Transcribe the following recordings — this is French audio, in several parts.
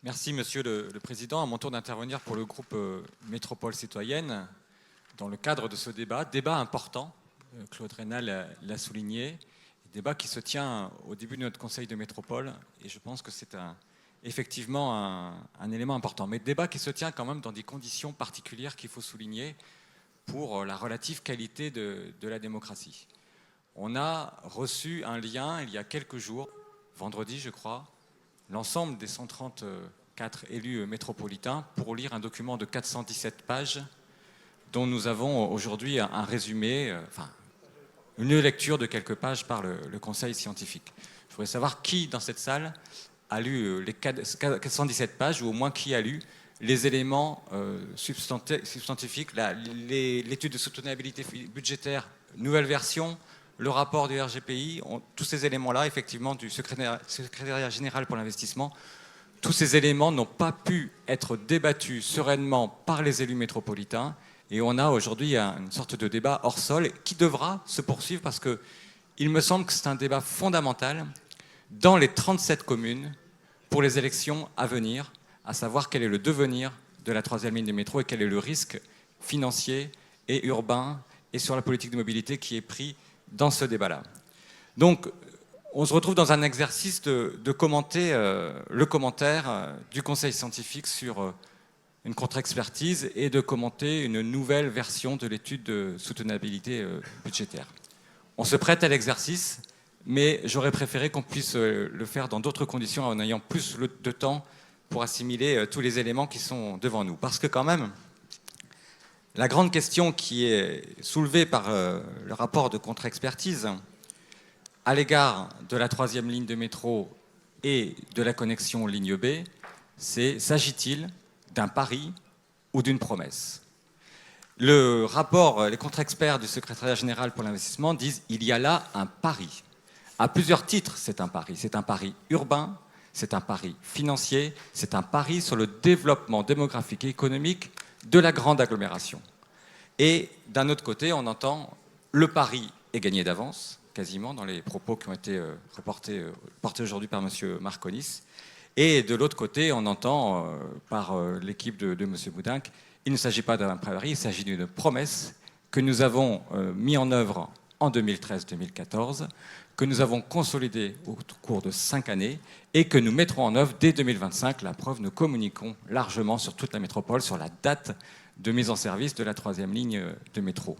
Merci Monsieur le Président. À mon tour d'intervenir pour le groupe Métropole Citoyenne dans le cadre de ce débat important, Claude Raynal l'a souligné, débat qui se tient au début de notre Conseil de métropole et je pense que c'est effectivement un élément important. Mais débat qui se tient quand même dans des conditions particulières qu'il faut souligner pour la relative qualité de la démocratie. On a reçu un lien il y a quelques jours, vendredi je crois, l'ensemble des 134 élus métropolitains pour lire un document de 417 pages dont nous avons aujourd'hui un résumé, une lecture de quelques pages par le Conseil scientifique. Je voudrais savoir qui dans cette salle a lu les 417 pages ou au moins qui a lu les éléments substantifiques, l'étude de soutenabilité budgétaire, nouvelle version, le rapport du RGPI, tous ces éléments-là, effectivement, du secrétariat général pour l'investissement, tous ces éléments n'ont pas pu être débattus sereinement par les élus métropolitains. Et on a aujourd'hui une sorte de débat hors sol qui devra se poursuivre parce qu'il me semble que c'est un débat fondamental dans les 37 communes pour les élections à venir, à savoir quel est le devenir de la troisième ligne de métro et quel est le risque financier et urbain et sur la politique de mobilité qui est pris dans ce débat-là. Donc, on se retrouve dans un exercice de commenter le commentaire du Conseil scientifique sur une contre-expertise et de commenter une nouvelle version de l'étude de soutenabilité budgétaire. On se prête à l'exercice, mais j'aurais préféré qu'on puisse le faire dans d'autres conditions en ayant plus de temps pour assimiler tous les éléments qui sont devant nous. Parce que quand même, la grande question qui est soulevée par le rapport de contre-expertise à l'égard de la troisième ligne de métro et de la connexion ligne B, c'est s'agit-il d'un pari ou d'une promesse? Le rapport, les contre-experts du secrétariat général pour l'investissement disent qu'il y a là un pari. À plusieurs titres, c'est un pari. C'est un pari urbain, c'est un pari financier, c'est un pari sur le développement démographique et économique de la grande agglomération. Et d'un autre côté, on entend le pari est gagné d'avance, quasiment dans les propos qui ont été portés aujourd'hui par M. Marconis. Et de l'autre côté, on entend par l'équipe de M. Boudinck, il ne s'agit pas d'un pari, il s'agit d'une promesse que nous avons mis en œuvre en 2013-2014, que nous avons consolidée au cours de 5 années et que nous mettrons en œuvre dès 2025. La preuve, nous communiquons largement sur toute la métropole sur la date de mise en service de la troisième ligne de métro.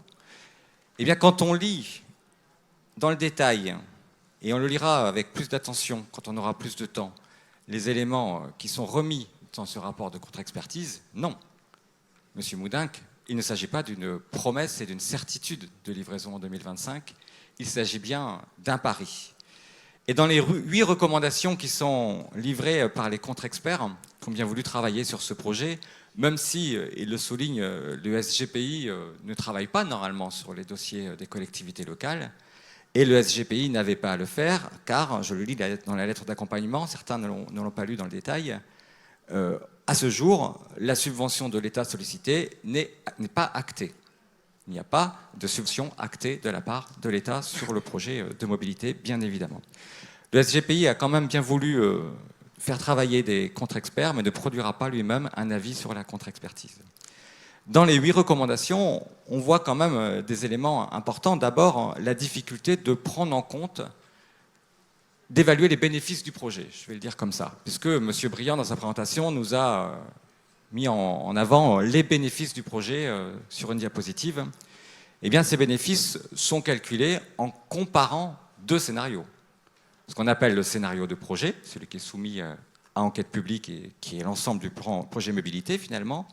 Eh bien, quand on lit dans le détail, et on le lira avec plus d'attention quand on aura plus de temps, les éléments qui sont remis dans ce rapport de contre-expertise, non. Monsieur Boudinck, il ne s'agit pas d'une promesse et d'une certitude de livraison en 2025, il s'agit bien d'un pari. Et dans les 8 recommandations qui sont livrées par les contre-experts, qui ont bien voulu travailler sur ce projet, même si, il le souligne, le SGPI ne travaille pas normalement sur les dossiers des collectivités locales, et le SGPI n'avait pas à le faire, car, je le lis dans la lettre d'accompagnement, certains ne l'ont pas lu dans le détail, à ce jour, la subvention de l'État sollicitée n'est pas actée. Il n'y a pas de subvention actée de la part de l'État sur le projet de mobilité, bien évidemment. Le SGPI a quand même bien voulu faire travailler des contre-experts, mais ne produira pas lui-même un avis sur la contre-expertise. Dans les 8 recommandations, on voit quand même des éléments importants. D'abord, la difficulté de prendre en compte, d'évaluer les bénéfices du projet, je vais le dire comme ça, puisque M. Briand, dans sa présentation, nous a mis en avant les bénéfices du projet sur une diapositive. Eh bien, ces bénéfices sont calculés en comparant 2 scénarios. Ce qu'on appelle le scénario de projet, celui qui est soumis à enquête publique et qui est l'ensemble du projet mobilité, finalement,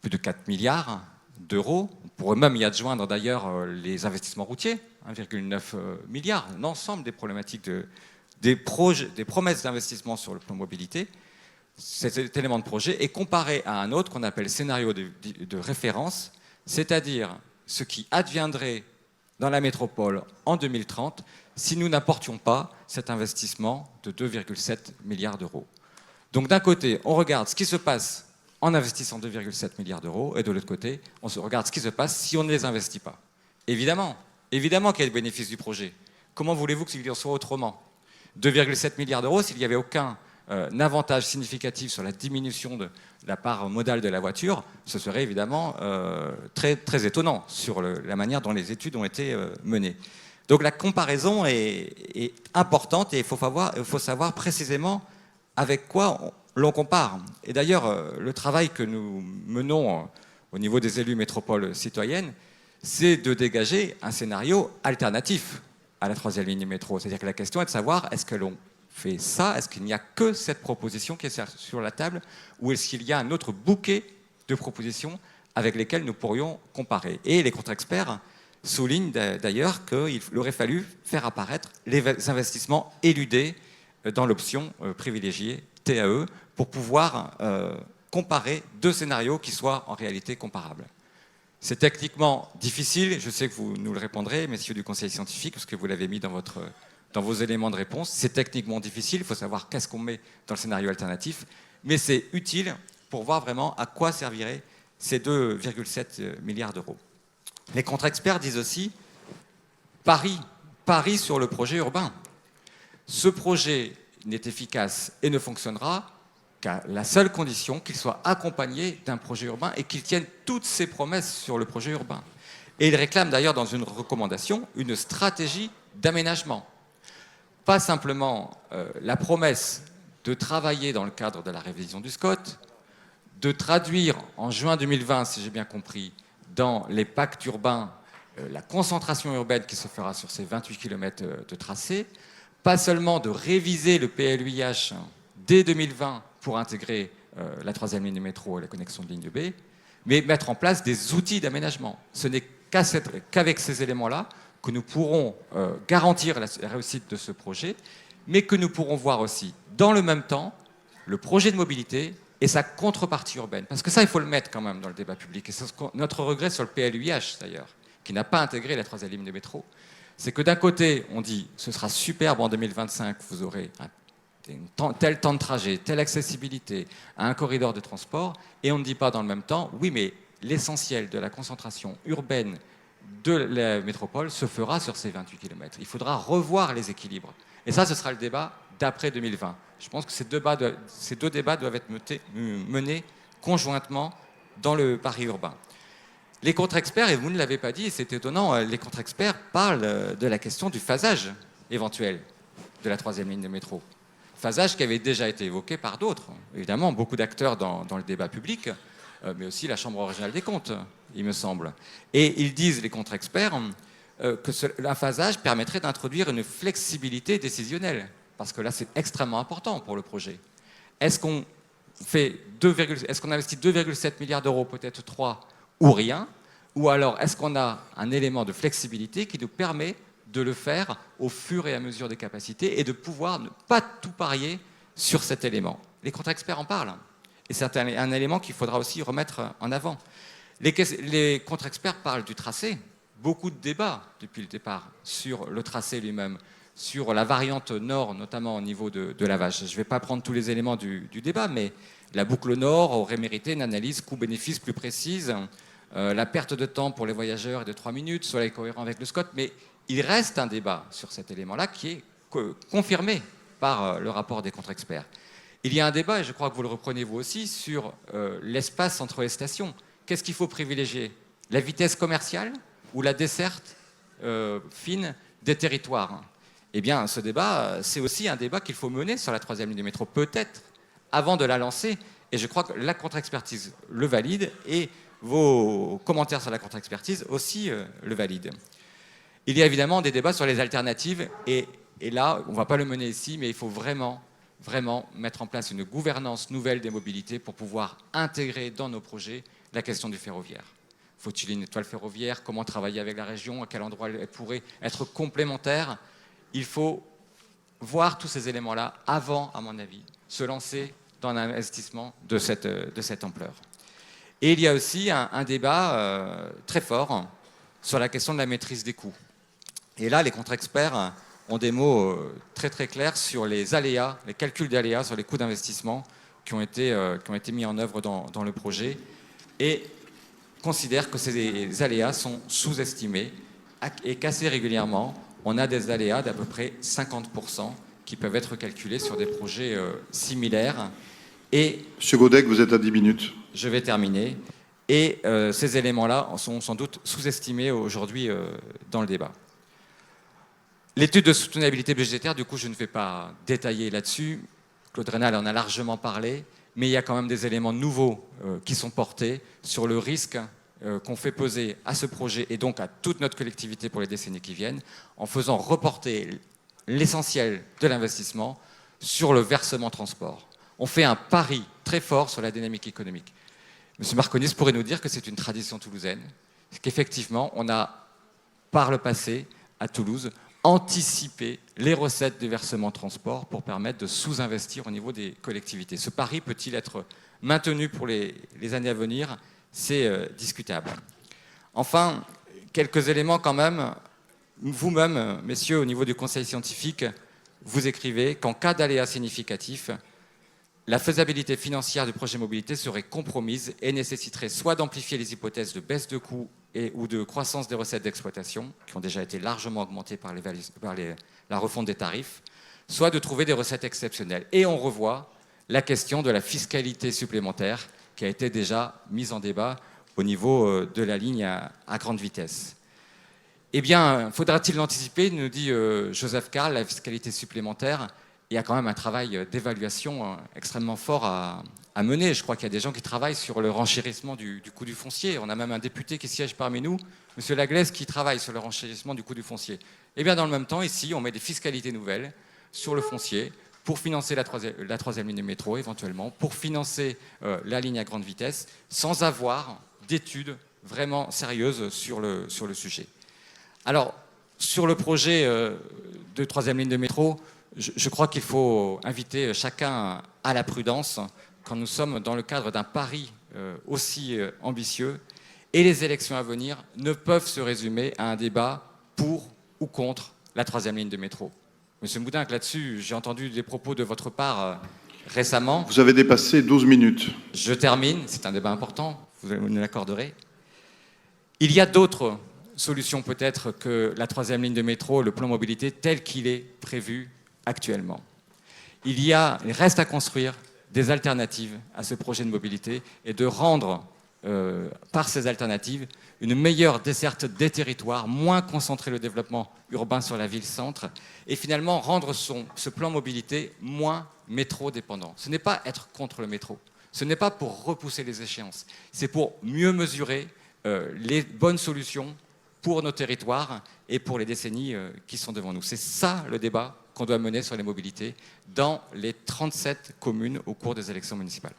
plus de 4 milliards d'euros. On pourrait même y adjoindre d'ailleurs les investissements routiers, 1,9 milliard, l'ensemble des problématiques des promesses d'investissement sur le plan mobilité. Cet élément de projet est comparé à un autre qu'on appelle scénario de référence, c'est-à-dire ce qui adviendrait dans la métropole en 2030 si nous n'apportions pas cet investissement de 2,7 milliards d'euros. Donc d'un côté, on regarde ce qui se passe en investissant 2,7 milliards d'euros, et de l'autre côté, on se regarde ce qui se passe si on ne les investit pas. Évidemment qu'il y a le bénéfice du projet. Comment voulez-vous qu'il en soit autrement? 2,7 milliards d'euros, s'il n'y avait aucun un avantage significatif sur la diminution de la part modale de la voiture, ce serait évidemment très, très étonnant sur la manière dont les études ont été menées. Donc la comparaison est importante et il faut savoir précisément avec quoi l'on compare. Et d'ailleurs, le travail que nous menons au niveau des élus métropoles citoyennes, c'est de dégager un scénario alternatif à la troisième ligne du métro. C'est-à-dire que la question est de savoir, est-ce que l'on fait ça? Est-ce qu'il n'y a que cette proposition qui est sur la table? Ou est-ce qu'il y a un autre bouquet de propositions avec lesquelles nous pourrions comparer? Et les contre-experts soulignent d'ailleurs qu'il aurait fallu faire apparaître les investissements éludés dans l'option privilégiée TAE pour pouvoir comparer deux scénarios qui soient en réalité comparables. C'est techniquement difficile, je sais que vous nous le répondrez, messieurs du conseil scientifique, parce que vous l'avez mis dans vos éléments de réponse. C'est techniquement difficile, il faut savoir qu'est-ce qu'on met dans le scénario alternatif, mais c'est utile pour voir vraiment à quoi serviraient ces 2,7 milliards d'euros. Les contre-experts disent aussi pari sur le projet urbain. Ce projet n'est efficace et ne fonctionnera qu'à la seule condition qu'il soit accompagné d'un projet urbain et qu'il tienne toutes ses promesses sur le projet urbain. Et il réclame d'ailleurs dans une recommandation une stratégie d'aménagement. Pas simplement la promesse de travailler dans le cadre de la révision du SCOT, de traduire en juin 2020, si j'ai bien compris, dans les pactes urbains, la concentration urbaine qui se fera sur ces 28 km de tracé, pas seulement de réviser le PLUIH dès 2020 pour intégrer la troisième ligne du métro et la connexion de ligne B, mais mettre en place des outils d'aménagement. Ce n'est qu'avec ces éléments-là que nous pourrons garantir la réussite de ce projet, mais que nous pourrons voir aussi, dans le même temps, le projet de mobilité et sa contrepartie urbaine. Parce que ça, il faut le mettre quand même dans le débat public. Et c'est notre regret sur le PLUIH, d'ailleurs, qui n'a pas intégré la troisième ligne de métro. C'est que d'un côté, on dit ce sera superbe en 2025, vous aurez tel temps de trajet, telle accessibilité à un corridor de transport, et on ne dit pas dans le même temps, oui, mais l'essentiel de la concentration urbaine de la métropole se fera sur ces 28 km. Il faudra revoir les équilibres. Et ça, ce sera le débat d'après 2020. Je pense que ces deux débats doivent être menés conjointement dans le Paris urbain. Les contre-experts, et vous ne l'avez pas dit, et c'est étonnant, les contre-experts parlent de la question du phasage éventuel de la troisième ligne de métro. Phasage qui avait déjà été évoqué par d'autres, évidemment, beaucoup d'acteurs dans le débat public, mais aussi la Chambre régionale des comptes, il me semble. Et ils disent, les contre-experts, que la phasage permettrait d'introduire une flexibilité décisionnelle, parce que là, c'est extrêmement important pour le projet. Est-ce qu'on investit 2,7 milliards d'euros, peut-être 3, ou rien, ou alors est-ce qu'on a un élément de flexibilité qui nous permet de le faire au fur et à mesure des capacités et de pouvoir ne pas tout parier sur cet élément. Les contre-experts en parlent, et c'est un élément qu'il faudra aussi remettre en avant. Les contre-experts parlent du tracé, beaucoup de débats depuis le départ sur le tracé lui-même, sur la variante nord, notamment au niveau de la Vache. Je ne vais pas prendre tous les éléments du débat, mais la boucle nord aurait mérité une analyse coût-bénéfice plus précise. La perte de temps pour les voyageurs est de 3 minutes, cela est cohérent avec le SCOT, mais il reste un débat sur cet élément-là qui est confirmé par le rapport des contre-experts. Il y a un débat, et je crois que vous le reprenez vous aussi, sur l'espace entre les stations. Qu'est-ce qu'il faut privilégier? La vitesse commerciale ou la desserte fine des territoires? Eh bien, ce débat, c'est aussi un débat qu'il faut mener sur la troisième ligne du métro, peut-être, avant de la lancer. Et je crois que la contre-expertise le valide et vos commentaires sur la contre-expertise aussi le valident. Il y a évidemment des débats sur les alternatives et là, on ne va pas le mener ici, mais il faut vraiment mettre en place une gouvernance nouvelle des mobilités pour pouvoir intégrer dans nos projets la question du ferroviaire. Faut-il une étoile ferroviaire? Comment travailler avec la région? À quel endroit elle pourrait être complémentaire? Il faut voir tous ces éléments-là avant, à mon avis, se lancer dans un investissement de cette ampleur. Et il y a aussi un débat très fort sur la question de la maîtrise des coûts. Et là, les contre-experts ont des mots très très clairs sur les aléas, les calculs d'aléas, sur les coûts d'investissement qui ont été mis en œuvre dans le projet et considèrent que ces aléas sont sous-estimés et qu'assez régulièrement, on a des aléas d'à peu près 50% qui peuvent être calculés sur des projets similaires. Et Monsieur Godec, vous êtes à 10 minutes. je vais terminer. Et ces éléments-là sont sans doute sous-estimés aujourd'hui dans le débat. L'étude de soutenabilité budgétaire, du coup, je ne vais pas détailler là-dessus. Claude Raynal en a largement parlé, mais il y a quand même des éléments nouveaux qui sont portés sur le risque qu'on fait peser à ce projet et donc à toute notre collectivité pour les décennies qui viennent, en faisant reporter l'essentiel de l'investissement sur le versement transport. On fait un pari très fort sur la dynamique économique. M. Marconis pourrait nous dire que c'est une tradition toulousaine, qu'effectivement, on a, par le passé, à Toulouse, anticipé les recettes du versement transport pour permettre de sous-investir au niveau des collectivités. Ce pari peut-il être maintenu pour les années à venir? C'est discutable. Enfin, quelques éléments quand même. Vous-même, messieurs, au niveau du conseil scientifique, vous écrivez qu'en cas d'aléa significatif, la faisabilité financière du projet mobilité serait compromise et nécessiterait soit d'amplifier les hypothèses de baisse de coûts ou de croissance des recettes d'exploitation, qui ont déjà été largement augmentées par la refonte des tarifs, soit de trouver des recettes exceptionnelles. Et on revoit la question de la fiscalité supplémentaire qui a été déjà mise en débat au niveau de la ligne à grande vitesse. Eh bien, faudra-t-il l'anticiper, nous dit Joseph Karl, la fiscalité supplémentaire. Il y a quand même un travail d'évaluation extrêmement fort à mener. Je crois qu'il y a des gens qui travaillent sur le renchérissement du coût du foncier. On a même un député qui siège parmi nous, M. Laglaise, qui travaille sur le renchérissement du coût du foncier. Eh bien, dans le même temps, ici, on met des fiscalités nouvelles sur le foncier pour financer la troisième ligne de métro, éventuellement, pour financer la ligne à grande vitesse, sans avoir d'études vraiment sérieuses sur le sujet. Alors, sur le projet de troisième ligne de métro, je crois qu'il faut inviter chacun à la prudence quand nous sommes dans le cadre d'un pari aussi ambitieux. Et les élections à venir ne peuvent se résumer à un débat pour ou contre la troisième ligne de métro. Monsieur Moudin, là-dessus, j'ai entendu des propos de votre part récemment. Vous avez dépassé 12 minutes. Je termine, c'est un débat important, vous me l'accorderez. Il y a d'autres solutions peut-être que la troisième ligne de métro, le plan mobilité tel qu'il est prévu actuellement. Il reste à construire des alternatives à ce projet de mobilité et de rendre, par ces alternatives, une meilleure desserte des territoires, moins concentrer le développement urbain sur la ville-centre et finalement rendre ce plan mobilité moins métro-dépendant. Ce n'est pas être contre le métro, ce n'est pas pour repousser les échéances, c'est pour mieux mesurer les bonnes solutions pour nos territoires et pour les décennies qui sont devant nous. C'est ça le débat qu'on doit mener sur les mobilités dans les 37 communes au cours des élections municipales.